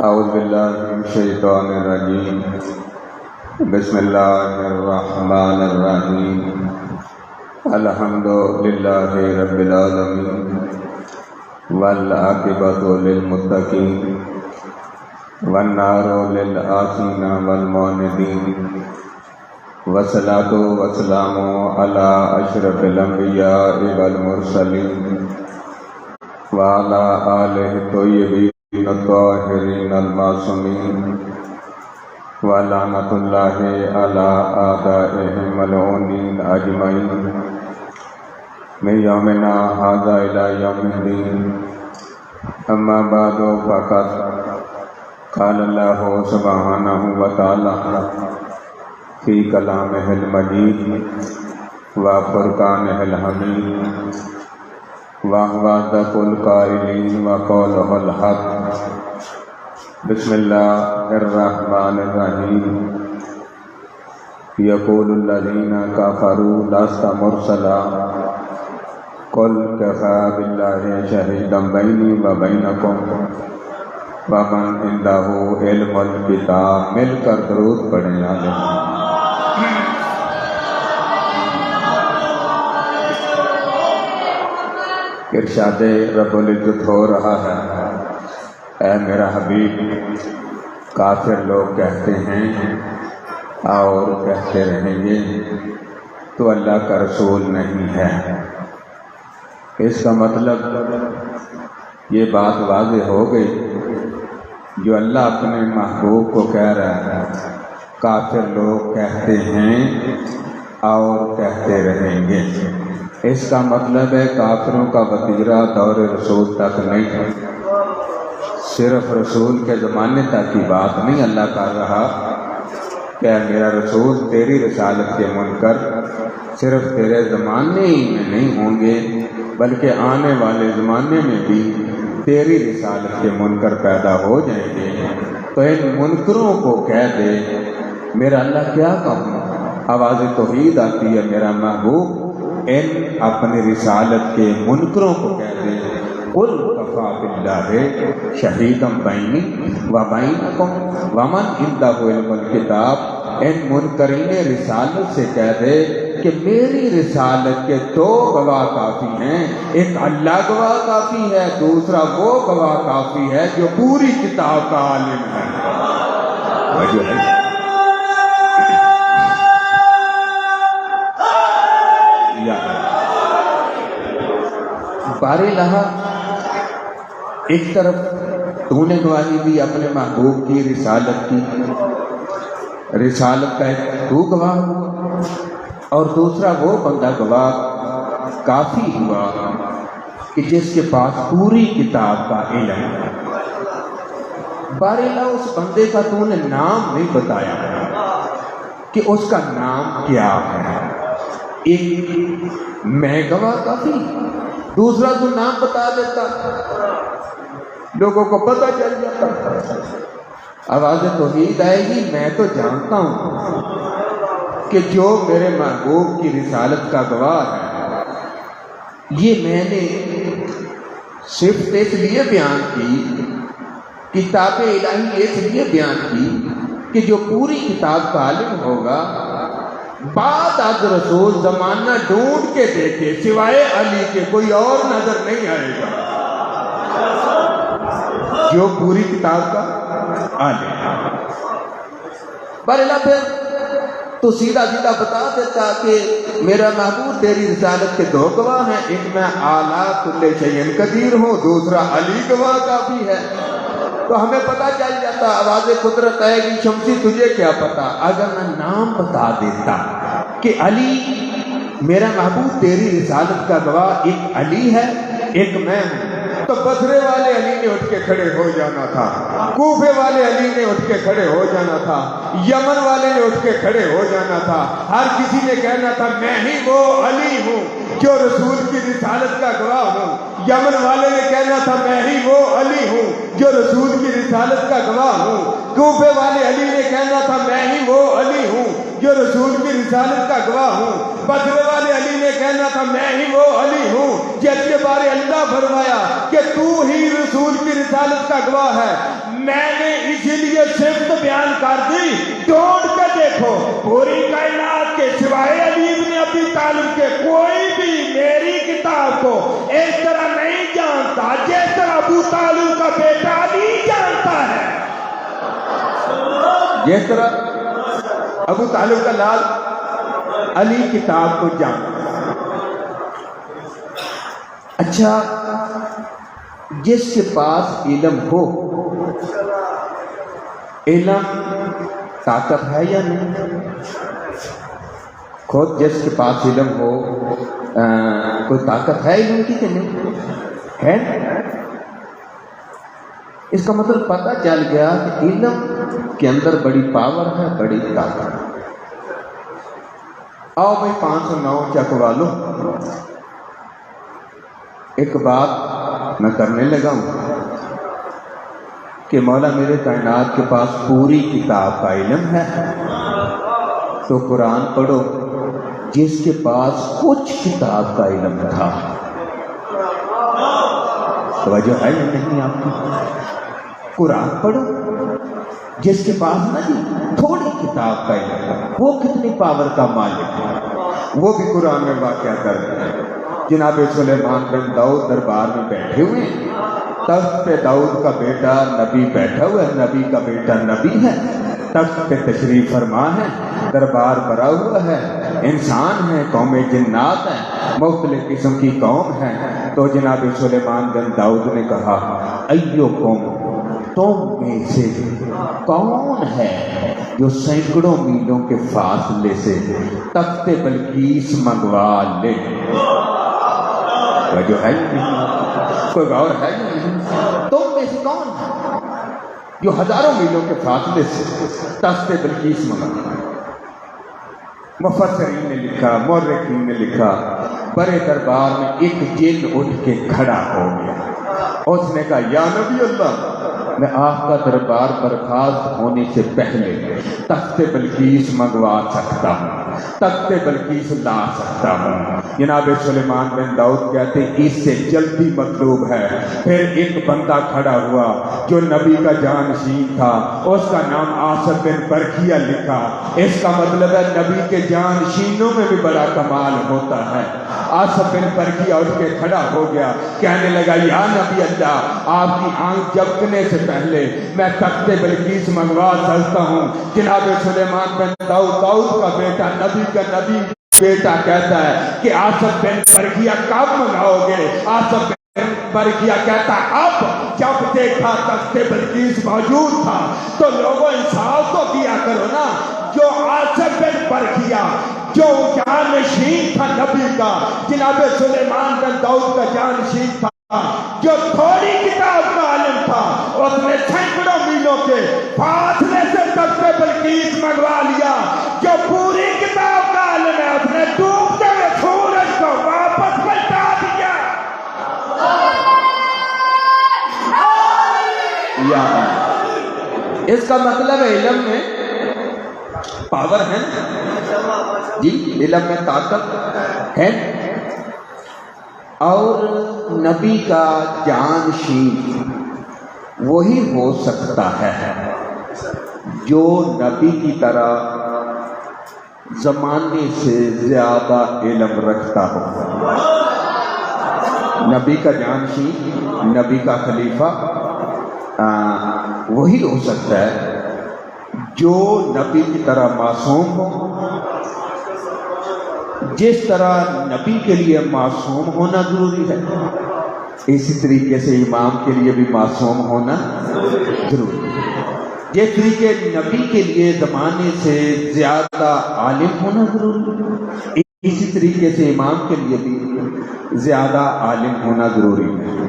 اعوذ باللہ من الشیطان الرجیم بسم اللہ الرحمن الرحیم الحمد للہ رب العالمین والعاقبۃ للمتقین والنار للعاصین والمعاندین والصلاۃ والسلام علی اشرف الانبیاء والمرسلین وعلی آلہ الطیبین الطاہرین المعصومین ولعنۃ اللہ علی اعدائہم ملعونین اجمعین من یومنا ھذا الی یوم الدین اما بعد فقد قال اللہ سبحانہ وتعالی فی کلامہ المجید و فرقانہ الحمید وَهُوَ أَصْدَقُ الْقَائِلِينَ وَقَوْلُهُ الْحَقُّ بسم اللہ الرحمن الرحیم یقول الذین کفروا لست مرسلا قل کفی باللہ شہیدا بینی وبینکم ومن عندہ علم الکتاب۔ مل کر درود پڑھیں آمین۔ ارشاد رب العزت ہو رہا ہے، اے میرا حبیب، کافر لوگ کہتے ہیں اور کہتے رہیں گے تو اللہ کا رسول نہیں ہے۔ اس کا مطلب یہ بات واضح ہو گئی، جو اللہ اپنے محبوب کو کہہ رہا ہے کافر لوگ کہتے ہیں اور کہتے رہیں گے۔ اس کا مطلب ہے کافروں کا وتیرہ دور رسول تک نہیں ہے، صرف رسول کے زمانے تک کی بات نہیں اللہ کر رہا کہ میرا رسول تیری رسالت کے منکر صرف تیرے زمانے ہی میں نہیں ہوں گے بلکہ آنے والے زمانے میں بھی تیری رسالت کے منکر پیدا ہو جائیں گے۔ تو ان منکروں کو کہہ دے، میرا اللہ کیا کہوں، آواز توحید آتی ہے میرا محبوب، ان اپنی رسالت کے منکروں کو کہہ دے قل کفی باللہ شہیدا بینی وبینکم ومن عندہ علم الکتاب۔ ان منکرین رسالت سے کہہ دے کہ میری رسالت کے دو گواہ کافی ہیں، ایک اللہ گواہ کافی ہے، دوسرا وہ گواہ کافی ہے جو پوری کتاب کا عالم ہے۔ وجہ ہے بارے لہا، ایک طرف تو نے گواہی دی اپنے محبوب کی رسالت کی، رسالت کا ایک تو گواہ ہوا، اور دوسرا وہ بندہ گواہ کافی ہوا کہ جس کے پاس پوری کتاب کا علم ہے۔ بارے لہا اس بندے کا تو نے نام نہیں بتایا کہ اس کا نام کیا ہے۔ ایک میں گواہ کافی، دوسرا تو نام بتا دیتا، لوگوں کو پتہ چل جاتا۔ آواز توحید آئے گی، میں تو جانتا ہوں کہ جو میرے محبوب کی رسالت کا گواہ ہے، یہ میں نے صرف اس لیے بیان کی، کتاب الہی اس لیے بیان کی کہ جو پوری کتاب کا عالم ہوگا بعد از رسول زمانہ ڈھونڈ کے دیکھے سوائے علی کے کوئی اور نظر نہیں آئے گا، جو پوری کتاب کا عالم ہے۔ بارے پھر تو سیدھا سیدھا بتا دیتا کہ میرا محبوب تیری رسالت کے دو گواہ ہیں، ایک میں اعلیٰ کل شیء قدیر ہوں، دوسرا علی گواہ کافی ہے۔ تو ہمیں پتہ چل جاتا، آواز قدرت آئے گی، شمسی تجھے کیا پتا، اگر میں نام بتا دیتا کہ علی میرا محبوب تیری رسالت کا گواہ ایک علی ہے ایک میں ہوں، تو بصرے والے علی نے اٹھ کے کھڑے ہو جانا تھا، کوفے والے علی نے اٹھ کے کھڑے ہو جانا تھا، یمن والے نے اٹھ کے کھڑے ہو جانا تھا، ہر کسی نے کہنا تھا میں ہی وہ علی ہوں جو رسول کی رسالت کا گواہ ہوں۔ یمن والے نے کہنا تھا میں ہی وہ علی ہوں جو رسول کی رسالت کا گواہ ہوں۔ کوفے والے علی نے کہنا تھا میں ہی وہ علی ہوں جو رسول کی رسالت کا گواہ ہوں۔ بصرے والے علی نے کہنا تھا میں ہی وہ علی ہوں جس کے بارے اللہ فرمایا کہ تو ہی رسول کی رسالت کا گواہ ہے۔ میں نے اسی لیے صفت بیان کر دی، ڈھونڈ کے دیکھو پوری کائنات کے سوائے علی بن ابی طالب کے کوئی بھی میری کتاب کو اس طرح نہیں جانتا جس طرح ابو طالب کا بیٹا علی جانتا ہے، جس طرح ابو طالب کا لال علی کتاب کو جانتا ہے۔ اچھا، جس کے پاس علم ہو، علم طاقت ہے یا نہیں؟ خود جس کے پاس علم ہو کوئی طاقت ہے علم کی کہ نہیں ہے؟ اس کا مطلب پتہ چل گیا کہ علم کے اندر بڑی پاور ہے، بڑی طاقت ہے۔ آؤ بھائی 509 چکوا لو۔ ایک بات میں کرنے لگا ہوں کہ مولا میرے کائنات کے پاس پوری کتاب کا علم ہے، تو قرآن پڑھو جس کے پاس کچھ کتاب کا علم تھا۔ توجہ ہے یا نہیں آپ کی؟ قرآن پڑھو جس کے پاس نہ جی تھوڑی کتاب کا علم ہے، وہ کتنی پاور کا مالک ہے، وہ بھی قرآن میں واقعہ کر رہے ہیں۔ جناب سلیمان بن داؤد دربار میں بیٹھے ہوئے ہیں، تخت پہ داؤد کا بیٹا نبی بیٹھا ہوا ہے، نبی کا بیٹا نبی ہے، تخت پہ تشریف فرما ہے، دربار بھرا ہوا ہے، انسان ہے، قوم جنات ہیں، مختلف قسم کی قوم ہے۔ تو جناب سلیمان بن داؤد نے کہا ایوکم، تم میں سے کون ہے جو سینکڑوں میلوں کے فاصلے سے تخت بلقیس منگوا لے؟ جو ہے کوئی غور ہے تم میں سے کون ہے جو ہزاروں میلوں کے فاصلے سے تخت بلقیس منگوا؟ مفسرین نے لکھا، مورخین نے لکھا، بڑے دربار میں ایک جن اٹھ کے کھڑا ہو گیا، اس نے کہا یا نبی اللہ، میں آپ کا دربار برخاست ہونے سے پہلے تخت بلقیس منگوا سکتا ہوں، تخت بلقیس لا سکتا ہوں۔ جناب سلیمان بن داؤد کہتے ہیں اس سے جلدی مطلوب ہے۔ پھر ایک بندہ کھڑا ہوا جو نبی کا جانشین تھا، اس کا نام آصف بن برکیہ لکھا۔ اس کا مطلب ہے نبی کے جانشینوں میں بھی بڑا کمال ہوتا ہے۔ آصف بن برکیہ اٹھ کے کھڑا ہو گیا، کہنے لگا یا نبی اللہ، آپ کی آنکھ جھپکنے سے پہلے میں تخت بلقیس منگوا سکتا ہوں۔ جناب سلیمان بن داؤد کا بیٹا، نبی کا نبی بیٹا کہتا ہے کہ آصف بن برکیہ کب منگاؤ گے؟ آصف بن برکیہ کہتا اب، جب دیکھا تخت بلقیس موجود تھا تو لوگوں انصاف تو کیا کرو نا۔ جو آصف بن برکیہ جو جانشین تھا نبی کا، جناب سلیمان بن داؤد کا جانشین تھا، جو تھوڑی کتاب کا عالم تھا، اس نے سینکڑوں میلوں کے فاصلے سے تخت بلقیس منگوا لیا۔ جو پوری کتاب کا عالم ہے، اس نے ڈوبتے ہوئے سورج کو واپس پلٹا دیا۔ اس کا مطلب علم میں پاور ہے جی، علم میں طاقت ہے۔ اور نبی کا جانشین وہی ہو سکتا ہے جو نبی کی طرح زمانے سے زیادہ علم رکھتا ہو۔ نبی کا جانشین، نبی کا خلیفہ وہی ہو سکتا ہے جو نبی کی طرح معصوم ہو۔ جس طرح نبی کے لیے معصوم ہونا ضروری ہے، اسی طریقے سے امام کے لیے بھی معصوم ہونا ضروری ہے۔ جس طریقے نبی کے لیے زمانے سے زیادہ عالم ہونا ضروری ہے، اسی طریقے سے امام کے لیے بھی زیادہ عالم ہونا ضروری ہے۔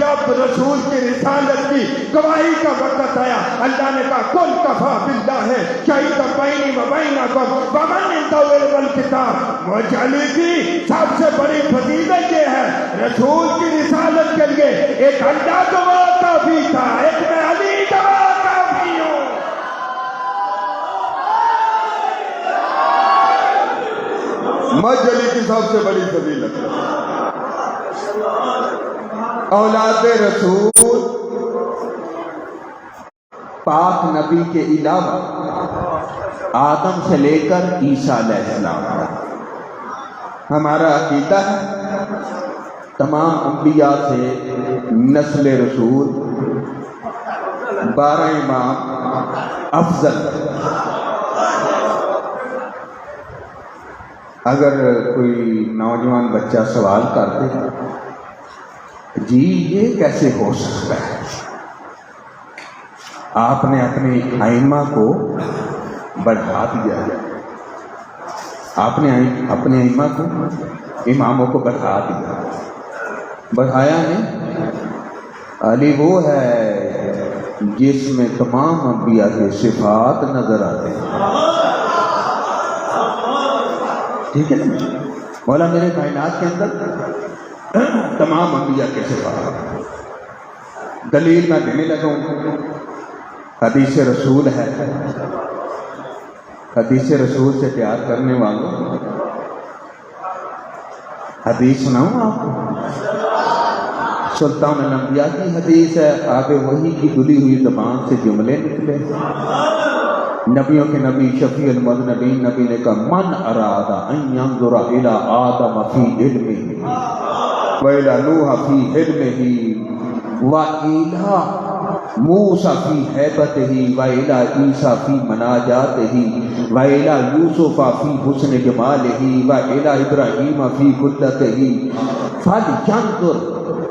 جب رسول کی رسالت کی گواہی کا وقت آیا، اللہ نے کہا کل کفا باللہ شہید بینی و بینکم ومن عنده الکتاب۔ مجھ علی کی سب سے بڑی فضیلت یہ ہے، رسول کی رسالت کے لیے ایک اللہ گواہ کافی تھا، ایک میں علی گواہ کافی ہوں۔ مجھ علی کی سب سے بڑی فضیلت ہے۔ اولاد رسول پاک نبی کے علاوہ آدم سے لے کر عیسیٰ علیہ السلام تک ہمارا عقیدہ ہے تمام انبیاء سے نسل رسول 12 امام افضل۔ اگر کوئی نوجوان بچہ سوال کرتے جی یہ کیسے ہو سکتا ہے، آپ نے اپنے ائمہ کو بڑھا دیا ہے، آپ نے اپنے ائمہ کو اماموں کو بڑھا دیا، بڑھایا نہیں۔ علی وہ ہے جس میں تمام انبیاء کے صفات نظر آتے ہیں، ٹھیک ہے نا؟ مولا میرے کائنات کے اندر تمام انبیاء کے صفات، دلیل میں دینے لگا ہوں، حدیث رسول ہے، حدیث رسول سے پیار کرنے والوں حدیث سناؤں آپ کو؟ سلطان الانبیاء کی حدیث ہے، آگے وہی کی دھلی ہوئی زبان سے جملے نکلے، نبیوں کے نبی شفیع المذنبین نبی نے کہا من اراد ان ينظر الى آدم فی علمہ وإلى نوح فی حلمہ وإلى موسیٰ فی حیبتہ وإلى عیسیٰ فی مناجاتہ وإلى یوسف فی حسن جمالہ وإلى ابراہیم فی قدرتہ فلینظر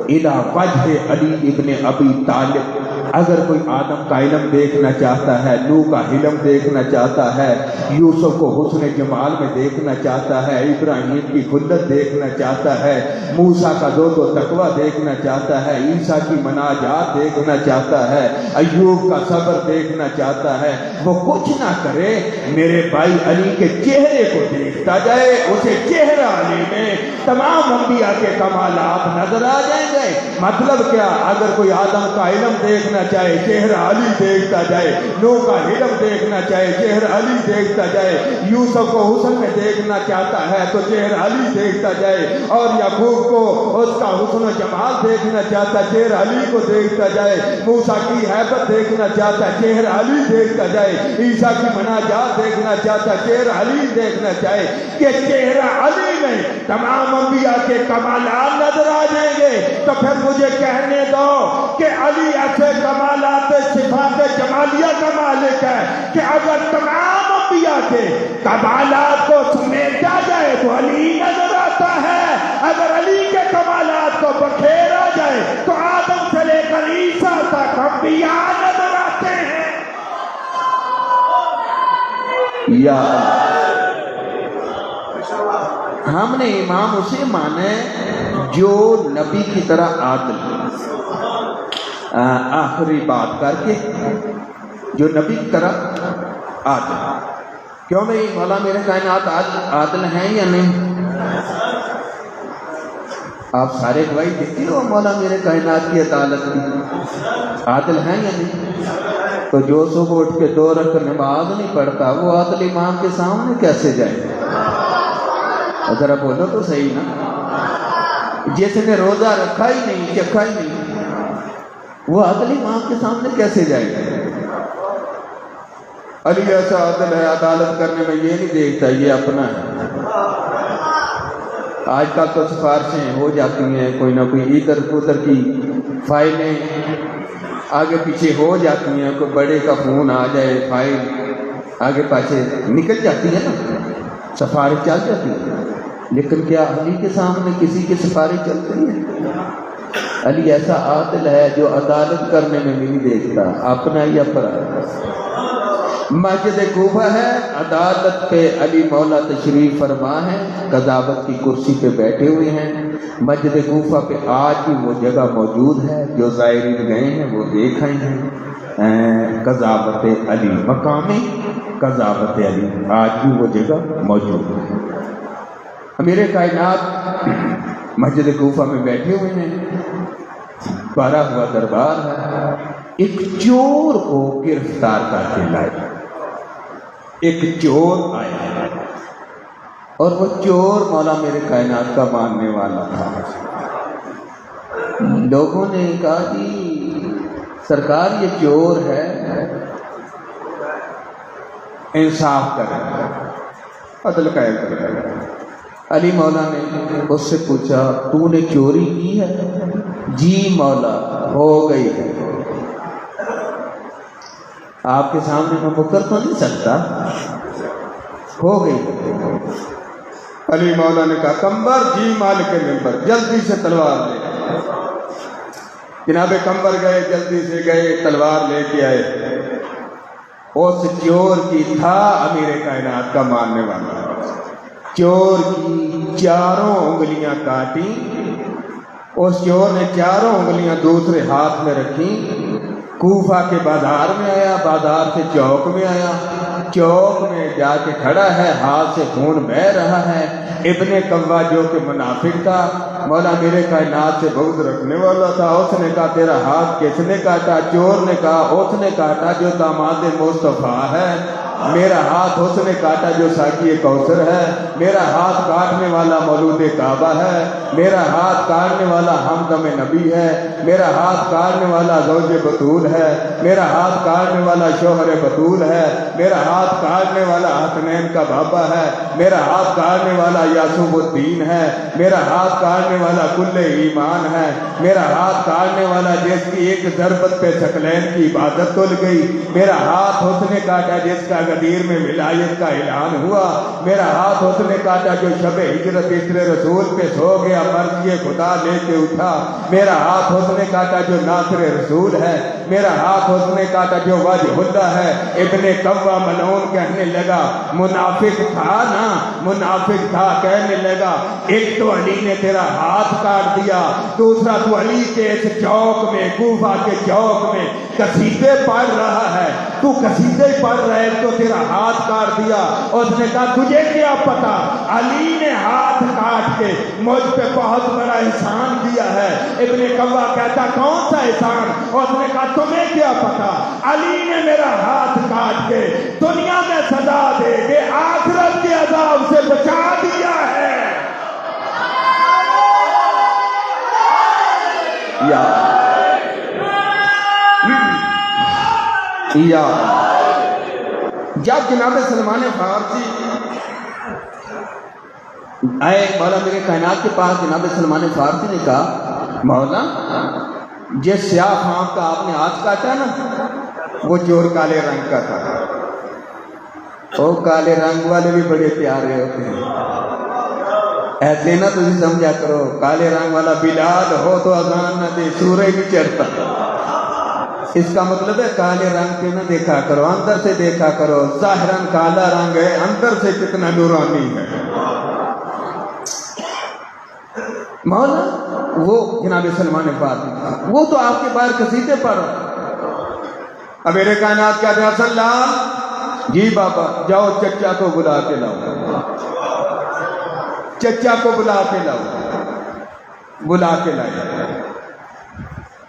الى وجہ علی ابن ابی طالب۔ اگر کوئی آدم کا علم دیکھنا چاہتا ہے، نوح کا علم دیکھنا چاہتا ہے، یوسف کو حسن جمال میں دیکھنا چاہتا ہے، ابراہیم کی خلت دیکھنا چاہتا ہے، موسیٰ کا زہد و تقویٰ دیکھنا چاہتا ہے، عیسیٰ کی مناجات دیکھنا چاہتا ہے، ایوب کا صبر دیکھنا چاہتا ہے، وہ کچھ نہ کرے میرے بھائی علی کے چہرے کو دیکھتا جائے، اسے چہرہ علی میں تمام انبیاء کے کمالات نظر آ جائیں گے۔ مطلب کیا؟ اگر کوئی آدم کا علم دیکھنا چاہے چہرہ علی دیکھتا جائے، نوح کا علم دیکھنا چاہے چہرہ علی دیکھتا جائے، یوسف کو حسن میں دیکھنا چاہتا ہے تو چہرہ علی دیکھتا جائے، اور یعقوب کو اس کا حسن و جمال دیکھنا چاہتا ہے چہرہ علی کو دیکھتا جائے، موسیٰ کی حیبت دیکھنا چاہتا ہے چہرہ علی دیکھتا جائے، عیسیٰ کی مناجات دیکھنا چاہتا ہے چہرہ علی دیکھنا چاہے، کہ چہرہ علی میں تمام انبیاء کے کمالات نظر آ جائیں گے۔ تو پھر مجھے کہنے دو کہ علی ایسے کمالات صفات جمالیہ کا مالک ہے کہ اگر تمام انبیاء کے کمالات کو سمیٹا جائے تو علی نظر آتا ہے، اگر علی کے کمالات کو بکھیرا جائے تو آدم سے لے کر عیسیٰ تک انبیاء نظر آتے ہیں۔ یا ہم نے امام اسے مانے جو نبی کی طرح عادل ہے، آخری بات کر کے جو نبی کی طرح عادل۔ کیوں بھائی مولا میرے کائنات عادل ہیں یا نہیں؟ آپ سارے گواہی دیتے ہو مولا میرے کائنات کی عدالت کی، عادل ہیں یا نہیں؟ تو جو صبح اٹھ کے 2 رکعت نماز نہیں پڑھتا وہ عادل امام کے سامنے کیسے جائے؟ ذرا بولو تو صحیح نا۔ جس نے روزہ رکھا ہی نہیں، چکھا ہی نہیں، وہ عادل امام کے سامنے کیسے جائے گا؟ علی ایسا عادل ہے، عدالت کرنے میں یہ نہیں دیکھتا یہ اپنا ہے۔ آج کل تو سفارشیں ہو جاتی ہیں، کوئی نہ کوئی ادھر ادھر کی فائلیں آگے پیچھے ہو جاتی ہیں، کوئی بڑے کا فون آ جائے فائل آگے پیچھے نکل جاتی ہے نا، سفارش چل جاتی ہے۔ لیکن کیا علی کے سامنے کسی کی سفارش چلتی ہے؟ علی ایسا عادل ہے جو عدالت کرنے میں نہیں دیکھتا اپنا یا پرا۔ مسجد کوفہ ہے، عدالت پہ علی مولا تشریف فرما ہے، قضاوت کی کرسی پہ بیٹھے ہوئے ہیں۔ مسجد کوفہ پہ آج بھی وہ جگہ موجود ہے، جو زائرین گئے ہیں وہ دیکھ آئے ہیں، قضاوت علی، مقام قضاوت علی، آج بھی وہ جگہ موجود ہے۔ امیر کائنات مسجد کوفہ میں بیٹھے ہوئے ہیں، بھرا ہوا دربار ہے، ایک چور کو گرفتار کر کے لائے۔ ایک چور آیا اور وہ چور مولا میرے کائنات کا ماننے والا تھا۔ لوگوں نے کہا جی سرکار یہ چور ہے، انصاف کریں، عدل قائم کریں۔ علی مولا نے اس سے پوچھا تو نے چوری کی ہے؟ جی مولا ہو گئی ہے۔ آپ کے سامنے میں مکر تو نہیں سکتا، ہو گئی ہے۔ علی مولا نے کہا کمبر، جی مالک ممبر، جلدی سے تلوار لے۔ جناب کمبر گئے، جلدی سے گئے، تلوار لے کے آئے۔ اس چور کی تھا امیر کائنات کا ماننے والا، چور کی چاروں انگلیاں کاٹی، اس چور نے چاروں انگلیاں دوسرے ہاتھ میں رکھی، کوفہ کے بازار میں آیا، بازار سے چوک میں آیا، چوک میں جا کے کھڑا ہے، ہاتھ سے خون بہہ رہا ہے۔ ابن کوا جو کہ منافق تھا، مولا میرے کائنات سے بغض رکھنے والا تھا، اس نے کہا تیرا ہاتھ کس نے کاٹا؟ چور نے کہا اس نے کاٹا جو داماد مصطفیٰ ہے، میرا ہاتھ اس نے کاٹا جو ساقی کوثر ہے، میرا ہاتھ کاٹنے والا مولود کعبہ ہے، میرا ہاتھ کاٹنے والا ہمدم نبی ہے، میرا ہاتھ کاٹنے والا زوج بطول ہے، میرا ہاتھ کاٹنے والا شوہر بطول ہے، میرا ہاتھ کاٹنے والا حسنین کا بابا ہے، میرا ہاتھ کاٹنے والا یعقوب الدین ہے، میرا ہاتھ کاٹنے والا کل ایمان ہے، میرا ہاتھ کاٹنے والا جس کی ایک ضربت پہ ثقلین کی عبادت تل گئی، میرا ہاتھ اس نے کاٹا جس کا غدیر میں ولایت کا اعلان ہوا، میرا ہاتھ اس نے کاٹا جو شب ہجرت اسر رسول پہ سو گیا، مرضی خدا لے کے اٹھا، میرا ہاتھ اس نے کاٹا جو ناصر رسول ہے، میرا ہاتھ اس نے کاٹا جو وجہ اللہ ہے۔ ابن کوا ملعون کہنے لگا، منافق تھا نا، منافق تھا، کہنے لگا ایک تو علی نے تیرا ہاتھ کاٹ دیا، دوسرا تو علی کے اس چوک میں، کوفہ کے چوک میں قصیدے پڑھ رہا ہے، تو قصیدے پڑھ رہے تو تیرا ہاتھ کاٹ دیا۔ اس نے کہا تجھے کیا پتا، علی نے ہاتھ کاٹ کے مجھ پہ بہت بڑا احسان کیا ہے۔ ابن کوا کہتا کون سا احسان؟ اس نے کہا تمہیں کیا پتا، علی نے میرا ہاتھ کاٹ کے دنیا میں سزا دے کے آخرت کے عذاب سے بچا دیا ہے۔ یا جب جناب سلمان فارسی آئے مولا میرے کائنات کے پاس، جناب سلمان فارسی نے کہا مولا جس سیاہ خام کا آپ نے ہاتھ کاٹا نا، وہ چور کالے رنگ کا تھا۔ وہ کالے رنگ والے بھی بڑے پیارے ہوتے ہیں، ایسے نہ تجھے سمجھا کرو کالے رنگ والا بلال ہو تو اذان نہ دے، سورج بھی چڑھتا۔ اس کا مطلب ہے کالے رنگ پہ نہ دیکھا کرو، اندر سے دیکھا کرو، ظاہراً کالا رنگ ہے، اندر سے کتنا نورانی ہے۔ مولا وہ جناب سلمان فارسی وہ تو آپ کے باہر قصیدے پڑھ، اب میرے کائنات کہتے ہیں حسن لال جی بابا جاؤ چچا کو بلا کے لاؤ، چچا کو بلا کے لاؤ، بلا کے لائے۔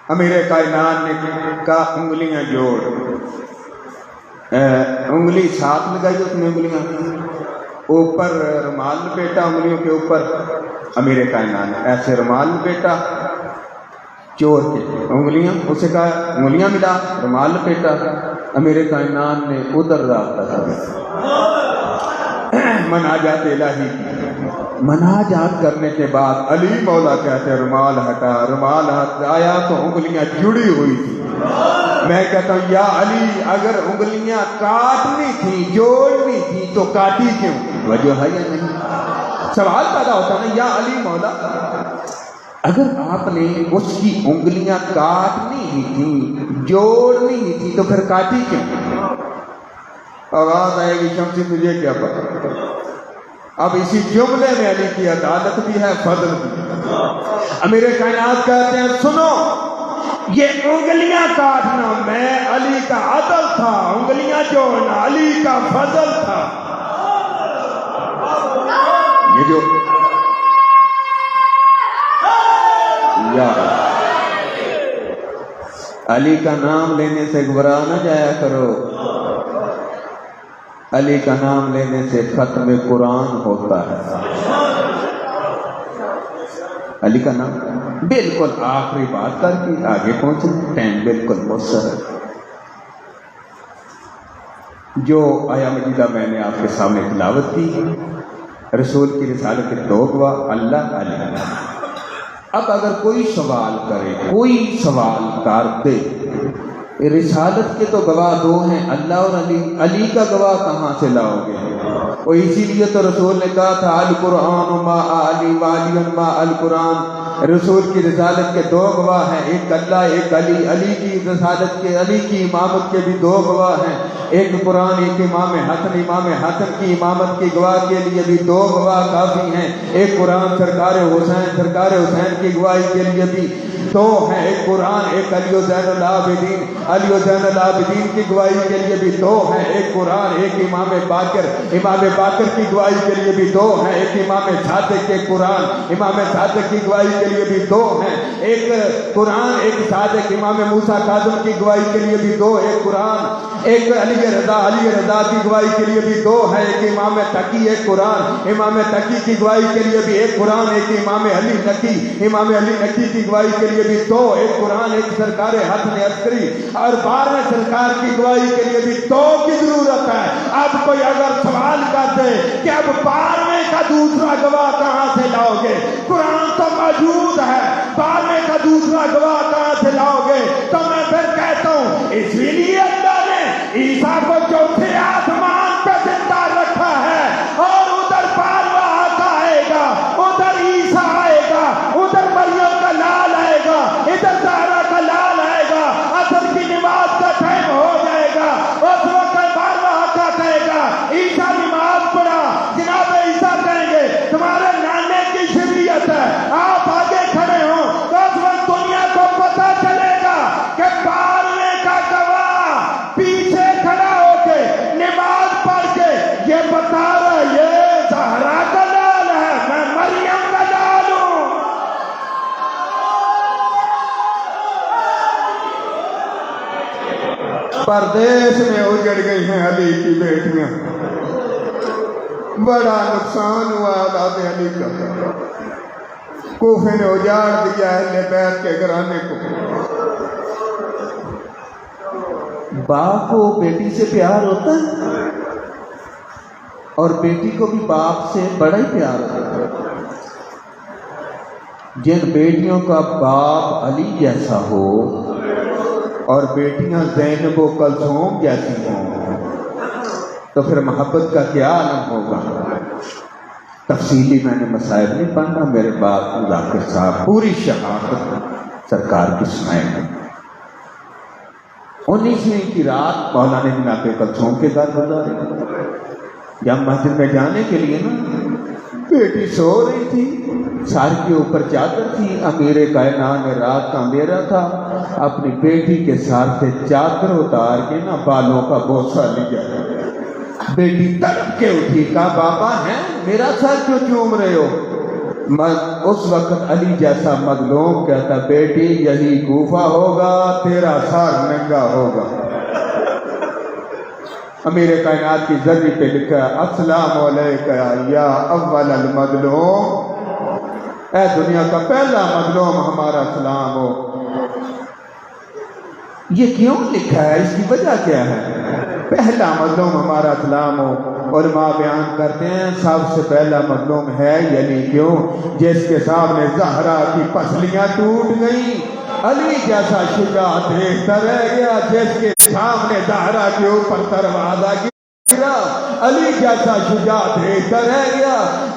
امیر کائنات نے کہا انگلیاں جوڑ، انگلی ساتھ لگائی اس میں، انگلیاں اوپر رومال لپیٹا، انگلیوں کے اوپر امیر کائنات نے ایسے رومال لپیٹا چور کے، انگلیاں اسے کہا انگلیاں ملا، رومال لپیٹا۔ امیر کائنات نے ادھر رابطہ کیا، مناجات الہی کی، مناجات کرنے کے بعد علی مولا کہتے ہیں رومال ہٹا، رومال ہٹایا تو انگلیاں جڑی ہوئی تھی۔ میں کہتا ہوں یا علی اگر انگلیاں کاٹنی تھی، جوڑنی تھی تو کاٹی کیوں؟ وجہ ہے یا نہیں؟ سوال پیدا ہوتا ہے یا علی مولا اگر آپ نے اس کی انگلیاں کاٹنی ہی تھی، جوڑنی ہی تھی تو پھر کاٹی کیوں؟ آواز آئے گی شمسی تجھے کیا پتا۔ اب اسی جملے میں علی کی عدالت بھی ہے، فضل بھی ہے۔ امیر کائنات کہتے ہیں سنو، یہ انگلیاں کاٹنا میں علی کا عدل تھا، انگلیاں جوڑنا علی کا فضل تھا۔ یہ جو یا علی کا نام لینے سے گھبرا نہ جایا کرو، علی کا نام لینے سے ختم قرآن ہوتا ہے۔ علی کا نام بالکل آخری بات کر کے آگے پہنچے، ٹائم بالکل مؤثر ہے۔ جو آیا مجیدہ میں نے آپ کے سامنے تلاوت کی، رسول کی رسالت کے دو گواہ اللہ علی۔ اب اگر کوئی سوال کرے، کوئی سوال کر دے، رسالت کے تو گواہ دو ہیں، اللہ اور علی، علی کا گواہ کہاں سے لاؤ گے؟ اور اسی لیے تو رسول نے کہا تھا القرآن ما علی وعلی ما القرآن، رسول کی رسالت کے دو گواہ ہیں، ایک اللہ ایک علی، علی کی رسالت کے، علی کی امامت کے بھی دو گواہ ہیں، ایک قرآن ایک امام حسن، امام حسن کی امامت کی گواہ کے لیے بھی دو گواہ کافی ہیں، ایک قرآن سرکار حسین کی گواہی کے لیے بھی دو ہیں، ایک قرآن ایک علی زین العابدین کی گواہی کے لیے بھی دو ہیں، ایک قرآن ایک امام باقر کی گواہی کے لیے بھی دو ہیں، ایک امام صادق کے قرآن امام صادق کی گواہی کے لیے بھی دو ہیں، ایک قرآن ایک صادق امام موسیٰ کاظم کی گواہی کے لیے بھی دو، ایک قرآن ایک علی رضا کی گواہی کے لیے بھی دو ہے، ایک امام تقی، ایک قرآن امام تقی کی گواہی کے لیے بھی ایک قرآن ایک امام علی نقی کی گواہی کے لیے بھی دو، ایک قرآن ایک سرکار حسن عسکری اور 12 سرکار کی گواہی کے لیے بھی دو کی ضرورت ہے۔ اب کوئی اگر سوال کر دے کہ اب 12ویں کا دوسرا گواہ کہاں سے لاؤ گے؟ قرآن تو موجود ہے، 12ویں کا دوسرا گواہ کہاں سے لاؤ گے؟ تو میں پھر کہتا ہوں اس لیے اللہ نے عیسیٰ کو چوتھے آسمان پہ زندہ رکھا ہے، اور ادھر 12واں آقا آئے گا، ادھر عیسیٰ آئے گا، ادھر مریم کا لال آئے گا، ادھر زہرا کا لال آئے گا، عصر کی نماز کا ٹائم ہو جائے گا، اس وقت 12واں آقا کہے گا عیسیٰ نماز پڑھا، جناب عیسیٰ کہیں گے تمہارے نانے کی شریعت ہے، آپ آگے کھڑے ہوں، تو اس وقت دنیا کو پتہ چلے گا کہ 12ویں کا گواہ پیچھے کھڑا ہو کے نماز پڑھ کے یہ بتا رہا ہے یہ زہرا کا لال ہے، میں مریم کا لال ہوں۔ پردیس میں اجڑ گئی ہیں علی کی بیٹیاں، بڑا نقصان ہوا اولاد علی کا، کوفے نے اجاڑ دیا اہل بیت کے گھرانے کو۔ باپ کو بیٹی سے پیار ہوتا ہے اور بیٹی کو بھی باپ سے بڑا ہی پیار ہوتا ہے۔ جن بیٹیوں کا باپ علی جیسا ہو اور بیٹیاں زینب و کلثوم جیسی ہوں تو پھر محبت کا کیا عالم ہوگا۔ تفصیلی میں نے مسائل نہیں پڑھنا، میرے باپ ذاکر صاحب پوری شہادت سرکار کی سنائیں گے۔ 19ویں کی رات مولانا جناب کلثوم کے گھر گزاری، جب مسجد میں جانے کے لیے نا بیٹی سو رہی تھی، سر کے اوپر چادر تھی، امیر کائنات نے رات کا اندھیرا تھا، اپنی بیٹی کے سر سے چادر اتار کے نا بالوں کا بوسہ لیا، بیٹی تڑپ کے اٹھی، کہا بابا ہے میرا سر کیوں چوم رہے ہو؟ اس وقت علی جیسا مظلوم کہتا بیٹی یہی کوفہ ہوگا، تیرا سر ننگا ہوگا۔ امیر کائنات کی زری پہ لکھا السلام علیکہ یا اول المظلوم، اے دنیا کا پہلا مظلوم ہمارا سلام ہو۔ یہ کیوں لکھا ہے؟ اس کی وجہ کیا ہے؟ پہلا مظلوم ہمارا سلام ہو۔ علماء بیان کرتے ہیں سب سے پہلا مظلوم ہے یعنی کیوں؟ جس کے سامنے زہرا کی پسلیاں ٹوٹ گئیں، علی جیسا شجاع دیکھتا رہ گیا، جس کے سامنے زہرا کے اوپر تلوار آ گئی علی جیسا شجاع دیکھتا رہ گیا،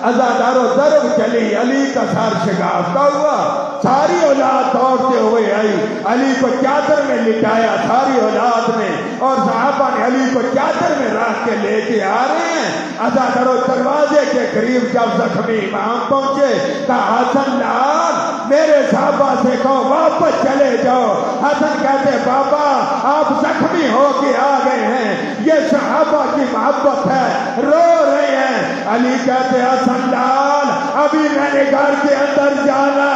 عزادارو ضرب چلی، علی کا سر شکافتہ ہوا، ساری اولاد دوڑتے ہوئے آئی، علی کو چادر میں لٹایا ساری اولاد نے، اور صحابہ نے علی کو چادر میں رکھ کے لے کے آ رہے ہیں۔ عزادارو دروازے کے قریب جب زخمی امام پہنچے کہا حسن لال میرے صحابہ سے کہو واپس چلے جاؤ۔ حسن کہتے بابا آپ زخمی ہو کے آ گئے ہیں، یہ صحابہ کی محبت ہے، رو رہے ہیں۔ علی کہتے حسن لال ابھی میں نے گھر کے اندر جانا